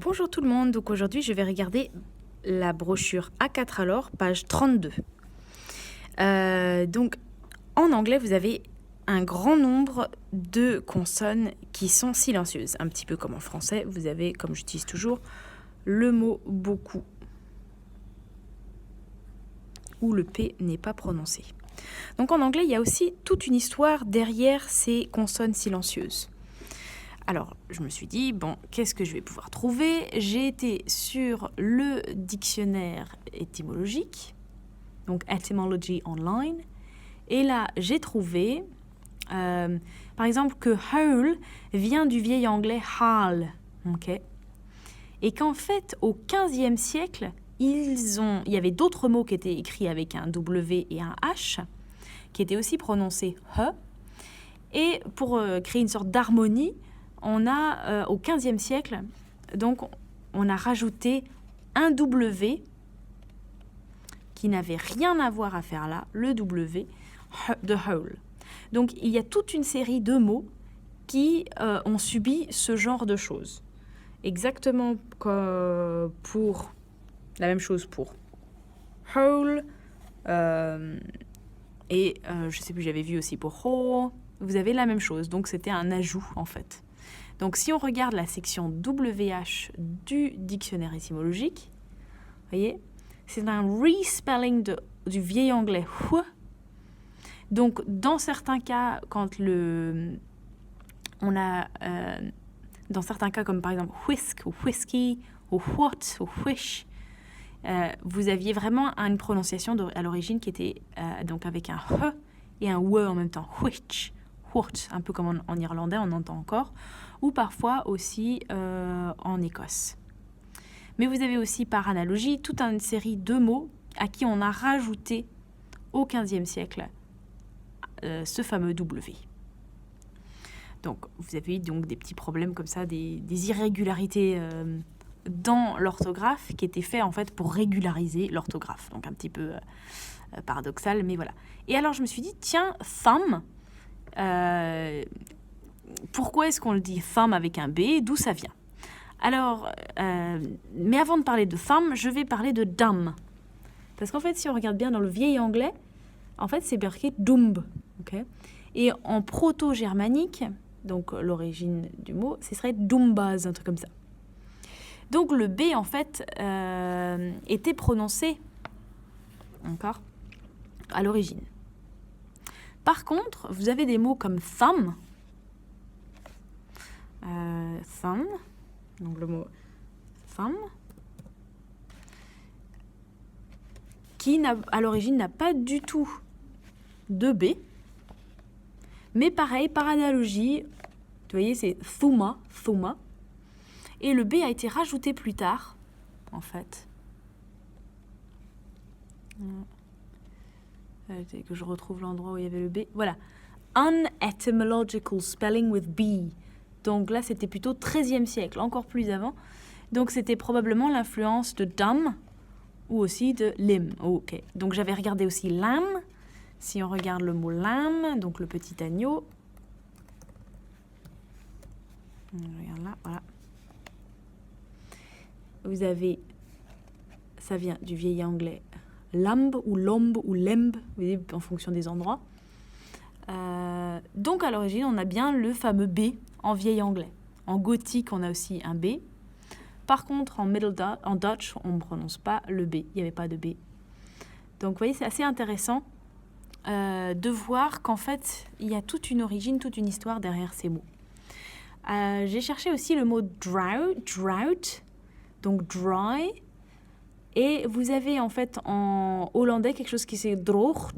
Bonjour tout le monde, donc aujourd'hui je vais regarder la brochure A4 alors, page 32. Donc en anglais vous avez un grand nombre de consonnes qui sont silencieuses, un petit peu comme en français, vous avez, comme j'utilise toujours, le mot beaucoup, où le P n'est pas prononcé. Donc en anglais il y a aussi toute une histoire derrière ces consonnes silencieuses. Alors, je me suis dit, bon, qu'est-ce que je vais pouvoir trouver? J'ai été sur le dictionnaire étymologique, donc Etymology Online, et là, j'ai trouvé, par exemple, que howl vient du vieil anglais hal, ok? Et qu'en fait, au XVe siècle, il y avait d'autres mots qui étaient écrits avec un W et un H, qui étaient aussi prononcés he, et pour créer une sorte d'harmonie, on a, au XVe siècle, donc on a rajouté un W qui n'avait rien à voir à faire là, le W de whole. Donc il y a toute une série de mots qui ont subi ce genre de choses. Exactement comme pour la même chose pour whole, et je sais plus, j'avais vu aussi pour whole. Vous avez la même chose, donc c'était un ajout en fait. Donc si on regarde la section WH du dictionnaire étymologique, vous voyez, c'est un respelling du vieil anglais wh. Donc dans certains cas, quand dans certains cas comme par exemple whisk ou whisky ou what ou whish, vous aviez vraiment une prononciation à l'origine qui était donc avec un h et un w en même temps, which, what, un peu comme en irlandais on entend encore, ou parfois aussi en Écosse. Mais vous avez aussi par analogie toute une série de mots à qui on a rajouté au XVe siècle ce fameux W. Donc vous avez donc des petits problèmes comme ça, des irrégularités dans l'orthographe qui étaient faits en fait pour régulariser l'orthographe. Donc un petit peu paradoxal, mais voilà. Et alors je me suis dit, tiens, thumb, pourquoi est-ce qu'on le dit thumb avec un B? D'où ça vient? Alors, mais avant de parler de thumb, je vais parler de dumb. Parce qu'en fait, si on regarde bien dans le vieil anglais, en fait, c'est marqué dumb. Okay? Et en proto-germanique, donc l'origine du mot, ce serait dumbaz, un truc comme ça. Donc le B, en fait, était prononcé encore à l'origine. Par contre, vous avez des mots comme thumb, thumb, donc le mot thumb, qui à l'origine n'a pas du tout de B, mais pareil, par analogie, vous voyez, c'est thuma, thuma, et le B a été rajouté plus tard, en fait. Que je retrouve l'endroit où il y avait le B. Voilà. Unetymological spelling with B. Donc là, c'était plutôt 13e siècle, encore plus avant. Donc c'était probablement l'influence de dumb ou aussi de limb. Ok. Donc j'avais regardé aussi lamb. Si on regarde le mot lamb, donc le petit agneau. On regarde là, voilà. Vous avez, ça vient du vieil anglais lamb ou lamb ou lemb, vous voyez, en fonction des endroits. Donc à l'origine, on a bien le fameux B en vieil anglais. En gothique, on a aussi un B. Par contre, en Dutch, on ne prononce pas le B. Il n'y avait pas de B. Donc vous voyez, c'est assez intéressant de voir qu'en fait, il y a toute une origine, toute une histoire derrière ces mots. J'ai cherché aussi le mot drought, donc dry. Et vous avez en fait en hollandais quelque chose qui c'est droog.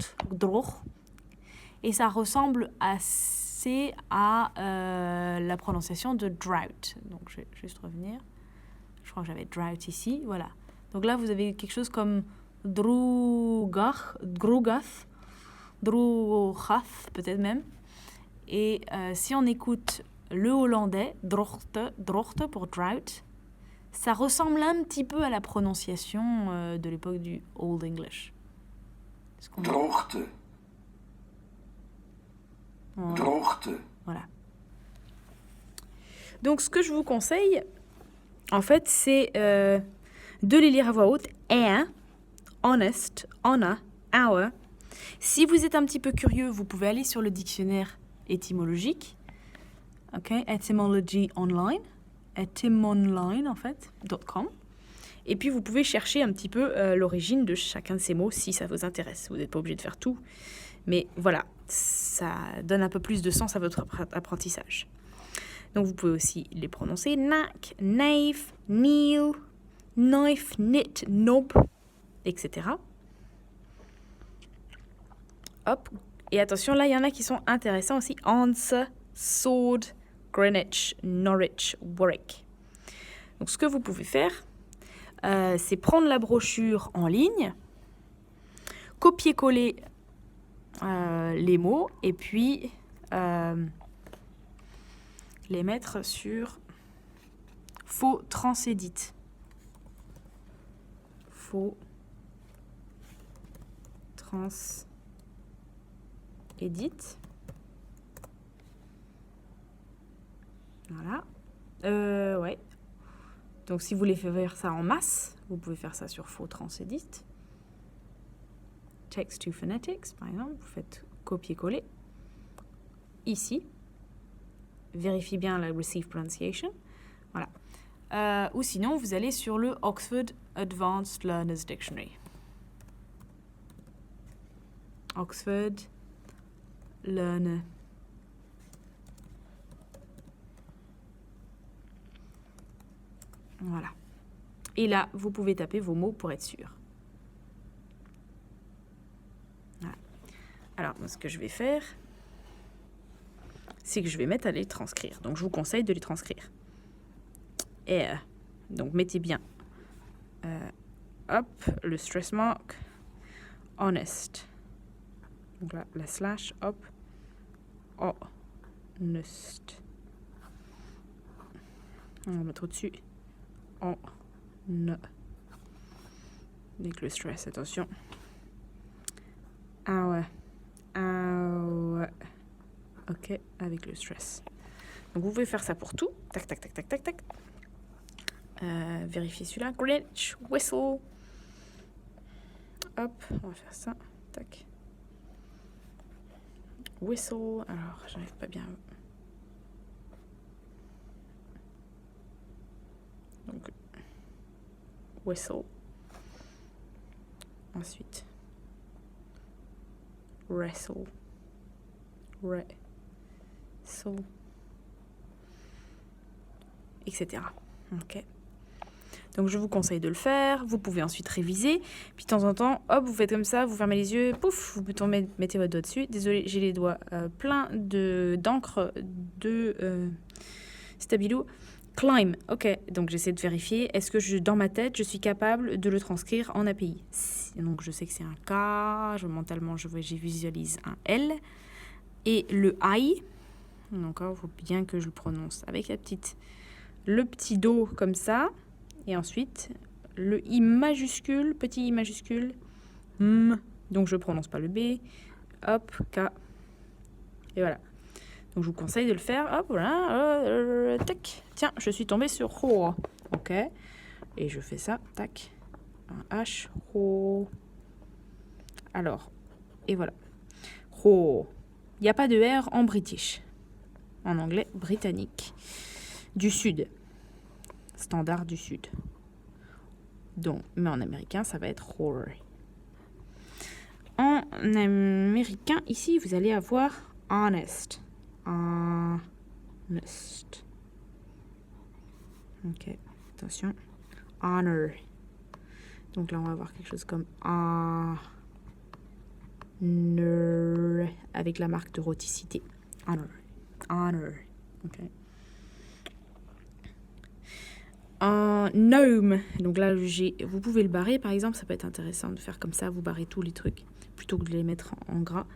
Et ça ressemble assez à la prononciation de drought. Donc je vais juste revenir. Je crois que j'avais drought ici. Voilà. Donc là, vous avez quelque chose comme drogath, peut-être même. Et si on écoute le hollandais, droogte pour drought, ça ressemble un petit peu à la prononciation de l'époque du Old English. Droogte. Voilà. Droogte. Voilà. Donc, ce que je vous conseille, En fait, c'est de les lire à voix haute. Honest, honor, hour. Si vous êtes un petit peu curieux, vous pouvez aller sur le dictionnaire étymologique. Ok, etymology online. Etymonline, en fait, .com. Et puis, vous pouvez chercher un petit peu l'origine de chacun de ces mots si ça vous intéresse. Vous n'êtes pas obligé de faire tout. Mais voilà, ça donne un peu plus de sens à votre apprentissage. Donc, vous pouvez aussi les prononcer. Knack, knave, kneel, knife, knit, knob, etc. Hop. Et attention, là, il y en a qui sont intéressants aussi. Answer, sword, Greenwich, Norwich, Warwick. Donc, ce que vous pouvez faire, c'est prendre la brochure en ligne, copier-coller les mots et puis les mettre sur faux transédite. Faux transédite. Voilà. Ouais. Donc, si vous voulez faire ça en masse, vous pouvez faire ça sur faux transédite. Text to phonetics, par exemple. Vous faites copier-coller. Ici. Vérifiez bien la receive pronunciation. Voilà. Ou sinon, vous allez sur le Oxford Advanced Learners Dictionary. Oxford Learner. Voilà. Et là, vous pouvez taper vos mots pour être sûr. Voilà. Alors, moi, ce que je vais faire, c'est que je vais mettre à les transcrire. Donc, je vous conseille de les transcrire. Et donc, mettez bien hop, le stress mark, honest. Donc là, la slash, hop, honest. On va mettre au-dessus. Avec le stress, attention. Hour. Ok, avec le stress. Donc vous pouvez faire ça pour tout. Tac, tac, tac, tac, tac, tac. Vérifiez celui-là. Greenwich, whistle. Hop, on va faire ça. Tac. Whistle. Alors, j'arrive pas bien. Donc, whistle. Ensuite, wrestle. Wrestle. Etc. Ok. Donc, je vous conseille de le faire. Vous pouvez ensuite réviser. Puis, de temps en temps, hop, vous faites comme ça, vous fermez les yeux, pouf, vous mettez votre doigt dessus. Désolée, j'ai les doigts pleins d'encre de stabilo. Climb, ok, donc j'essaie de vérifier, est-ce que dans ma tête, je suis capable de le transcrire en API. Donc je sais que c'est un K, mentalement je visualise un L, et le I, donc il faut bien que je le prononce avec le petit Do comme ça, et ensuite le I majuscule, petit I majuscule, donc je ne prononce pas le B, hop, K, et voilà. Donc, je vous conseille de le faire. Hop, voilà. Tac. Tiens, je suis tombée sur Ho. OK. Et je fais ça. Tac. Un H. Ho. Alors. Et voilà. Ho. Il n'y a pas de R en british. En anglais, britannique. Du sud. Standard du sud. Donc, mais en américain, ça va être horror. En américain, ici, vous allez avoir honest. Honest. Ok, attention. Honor. Donc là, on va avoir quelque chose comme honor avec la marque de rhoticité. Honor. Honor. Ok. Gnome. Donc là, vous pouvez le barrer, par exemple. Ça peut être intéressant de faire comme ça. Vous barrez tous les trucs plutôt que de les mettre en gras.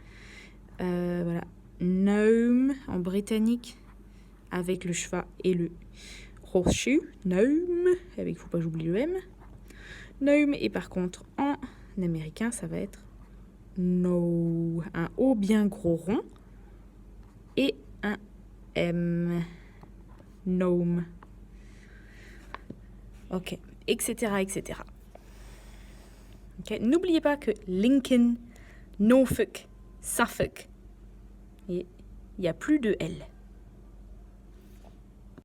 Voilà. Gnome en britannique avec le cheval et le horseshoe. Gnome avec, faut pas que j'oublie le M. Gnome, et par contre en américain ça va être no, un O bien gros rond et un M. Gnome. Ok, etc., etc. Ok, n'oubliez pas que Lincoln, Norfolk, Suffolk, il n'y a plus de L.